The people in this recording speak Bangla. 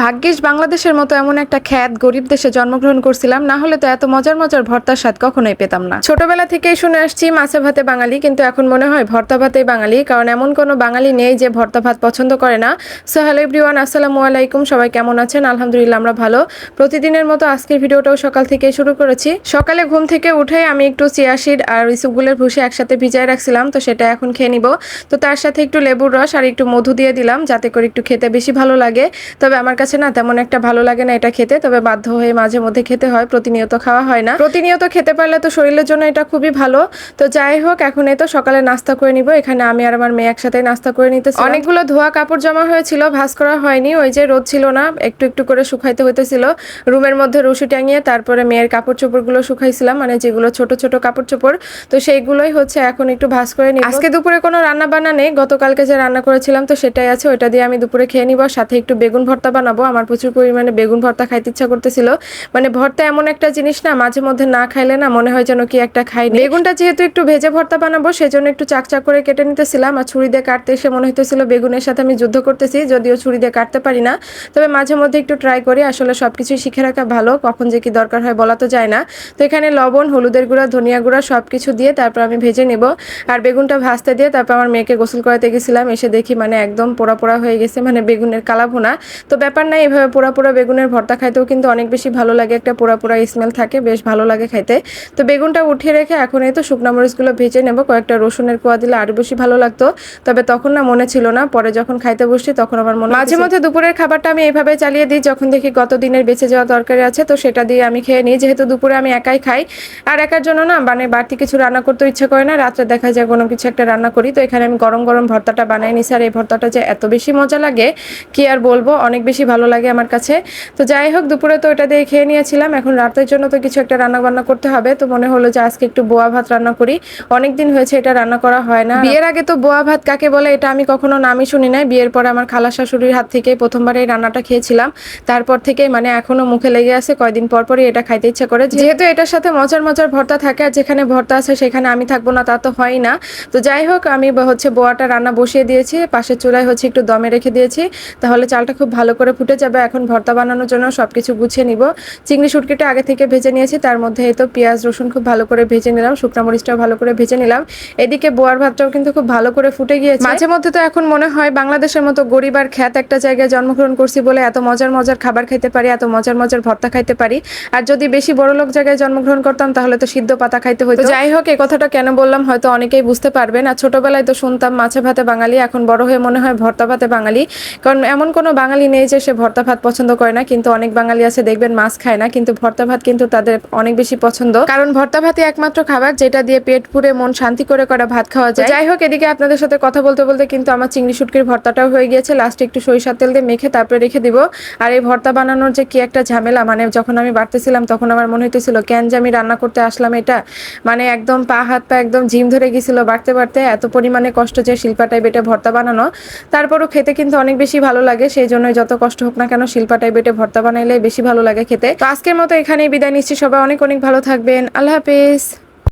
ভাগ্যিস বাংলাদেশের মতো এমন একটা খ্যাত গরিব দেশে জন্মগ্রহণ করছিলাম, না হলে তো এত মজার মজার ভর্তার স্বাদ কখনোই পেতাম না। ছোটবেলা থেকেই শুনে আসছি মাছে ভাতে বাঙালি, কিন্তু এখন মনে হয় ভর্তা ভাতেই বাঙালি, কারণ এমন কোনো বাঙালি নেই যে ভর্তা ভাত পছন্দ করে না। সো হ্যালো এভরিওয়ান, আসসালামু আলাইকুম। সবাই কেমন আছেন? আলহামদুলিল্লাহ আমরা ভালো। প্রতিদিনের মতো আজকের ভিডিওটাও সকাল থেকে শুরু করেছি। সকালে ঘুম থেকে উঠে আমি একটু চিয়া সিড আর ইসবগুলের ভুষি একসাথে ভিজায় রাখছিলাম, তো সেটা এখন খেয়ে নিব। তো তার সাথে একটু লেবুর রস আর একটু মধু দিয়ে দিলাম, যাতে করে একটু খেতে বেশি ভালো লাগে। তবে আমার কাছে না তেমন একটা ভালো লাগে না এটা খেতে, তবে বাধ্য হয়ে মাঝে মধ্যে খেতে হয়, প্রতিনিয়ত খাওয়া হয় না। প্রতিনিয়ত খেতে পারলে তো শরীরের জন্য এটা খুবই ভালো। তো যাই হোক, এখন এই তো সকালে নাস্তা করে নিব। এখানে আমি আর আমার মেয়ে একসাথে নাস্তা করে নিতেছি। অনেকগুলো ধোয়া কাপড় জমা হয়েছিল, ভাঁজ করা হয়নি, ওই যে রোদ ছিল না, একটু একটু করে শুকাইতে হইতেছিল। রুমের মধ্যে রশি টাঙিয়ে তারপরে মেয়ের কাপড় চোপড়গুলো শুকাইছিলাম, মানে যেগুলো ছোট ছোট কাপড় চোপড়, তো সেইগুলোই হচ্ছে এখন একটু ভাঁজ করে নিব। আজকে দুপুরে কোনো রান্না বান্না নেই, গতকালকে যে রান্না করেছিলাম তো সেটাই আছে, ওইটা দিয়ে আমি দুপুরে খেয়ে নিব। সাথে একটু বেগুন ভর্তা বানাবো, আমার প্রচুর পরিমাণে বেগুন ভর্তা খাইতে ইচ্ছা করতেছিল। মানে ভর্তা এমন একটা জিনিস না, মাঝে মধ্যে না খাইলে না মনে হয় যেন কি একটা খাইনি। বেগুনটা যেহেতু একটু ভেজে ভর্তা বানাবো, সেজন্য একটু চাকচাক করে কেটে নিতেছিলাম, আর ছুরি দিয়ে কাটতে এসে মনে হইতেছিল বেগুনের সাথে আমি যুদ্ধ করতেছি, যদিও ছুরি দিয়ে কাটতে পারি না। তবে মাঝে মধ্যে একটু ট্রাই করি, আসলে সবকিছুই শিখে রাখা ভালো, কখন যে কি দরকার হয় বলা তো যায় না। তো এখানে লবণ, হলুদের গুঁড়া, ধনিয়া গুঁড়া সবকিছু দিয়ে তারপর আমি ভেজে নেব। আর বেগুনটা ভাজতে দিয়ে তারপর আমার মেয়েকে গোসল করাতে গেছিলাম, এসে দেখি মানে একদম পোড়া পোড়া হয়ে গেছে, মানে বেগুনের কালা ভুনা। তো ব্যাপার নাই, এভাবে পোড়া পোড়া বেগুনের ভর্তা খাইতেও কিন্তু অনেক বেশি ভালো লাগে, একটা পোড়া পোড়া স্মেল থাকে, বেশ ভালো লাগে খাইতে। তো বেগুনটা উঠিয়ে রেখে এখন এই তো শুকনা মরিচগুলো ভেজে নেব, কয়েকটা রসুনের কোয়া দিলে আরো বেশি ভালো লাগতো। তবে তখন না মনে ছিল না, পরে যখন খাইতে বসছি তখন আমার মনে মাঝে মধ্যে দুপুরের খাবারটা আমি এইভাবে চালিয়ে দিই, যখন দেখি গত দিনের বেঁচে যাওয়া তরকারি আছে তো সেটা দিয়ে আমি খেয়ে নিই, যেহেতু দুপুরে আমি একাই খাই। আর একার জন্য না মানে বাড়তি কিছু রান্না করতে ইচ্ছে করে না, রাত্রে দেখা যায় কোনো কিছু একটা রান্না করি। তো এখানে আমি গরম গরম ভর্তাটা বানাই নিছি, আর এই ভর্তাটা যে এত বেশি মজা লাগে কি আর বলবো, অনেক বেশি ভালো লাগে আমার কাছে। তো যাই হোক, দুপুরে তো এটা দিয়ে খেয়ে নিয়েছিলাম, এখন রাতের জন্য তো কিছু একটা রান্না বান্না করতে হবে। তো মনে হলো যে আজকে একটু বোয়া ভাত রান্না করি, অনেকদিন হয়েছে এটা রান্না করা হয় না। বিয়ের আগে তো বোয়া ভাত কাকে বলে এটা আমি কখনো নামই শুনি নাই, বিয়ের পরে আমার খালা শাশুড়ির হাত থেকে প্রথমবার এই রান্নাটা খেয়েছিলাম, তারপর থেকে মানে এখনো মুখে লেগে আছে, কয়দিন পর পরই এটা খাইতে ইচ্ছা করে। যেহেতু এটার সাথে মজার মজার ভর্তা থাকে, আর যেখানে ভর্তা আছে সেখানে আমি থাকবো না তা তো হয় না। তো যাই হোক, আমি হচ্ছে বোয়াটা রান্না বসিয়ে দিয়েছি, পাশের চুলায় হচ্ছে একটু দমে রেখে দিয়েছি, তাহলে চালটা খুব ভালো করে ফুটে যাবে। এখন ভর্তা বানানোর জন্য সবকিছু গুছিয়ে নিব। চিংড়ি শুটকিটা আগে থেকে ভেজে নিয়েছি, তার মধ্যে এই তো পেঁয়াজ রসুন খুব ভালো করে ভেজে নিলাম, শুকনা মরিচটাও ভালো করে ভেজে নিলাম। এদিকে বোয়ার ভাতটাও কিন্তু খুব ভালো করে ফুটে গিয়েছে। মাঝে মধ্যে তো এখন মনে হয় বাংলাদেশের মতো গরিব আর খ্যাত একটা জায়গায় জন্মগ্রহণ করছি বলে এত মজার মজার খাবার খাইতে পারি, এত মজার মজার ভর্তা খাইতে পারি। আর যদি বেশি বড়লোক জায়গায় জন্মগ্রহণ করতাম তাহলে তো সিদ্ধ পাতা খাইতে হতো। যাই হোক, এই কথাটা কেন বললাম হয়তো অনেকেই বুঝতে পারবেন। আর ছোটবেলায় তো শুনতাম মাছে ভাতে বাঙালি, এখন বড় হয়ে মনে হয় ভর্তা ভাতে বাঙালি, কারণ এমন কোনো বাঙালি নেই যে সে ভর্তা ভাত পছন্দ করে না। কিন্তু অনেক বাঙালি আছে দেখবেন মাছ খায় না, কিন্তু ভর্তা ভাত কিন্তু তাদের অনেক বেশি পছন্দ, কারণ ভর্তা ভাতই একমাত্র খাবার যেটা দিয়ে পেট পুরে মন শান্তি করে করা ভাত খাওয়া যায়। যাই হোক, এদিকে আপনাদের সাথে কথা বলতে বলতে কিন্তু আমার চিংড়ি শুটকির ভর্তাটাও হয়ে গিয়েছে, লাস্টে একটু সরিষার তেল দিয়ে মেখে তারপরে রেখে দিব। আর এই ভর্তা বানানোর যে কি একটা ঝামেলা, মানে যখন আমি বাড়তেছিলাম তখন আমার মনে হইতেছিল কেন যে আমি রান্না করতে আসলাম এটা, মানে একদম পা হাত পা একদম জিম ধরে গেছিল বাড়তে বাড়তে, এত পরিমাণে কষ্ট যে শিল্পাটাই বেটে ভর্তা বানানো। তারপরও খেতে কিন্তু অনেক বেশি ভালো লাগে, সেই জন্য যত কষ্ট হোক না কেন শিল্পাটাই বেটে ভর্তা বানাইলে বেশি ভালো লাগে খেতে। তো আজকের মতো এখানেই বিদায় নিচ্ছি, সবাই অনেক অনেক ভালো থাকবেন, আল্লাহ হাফেজ।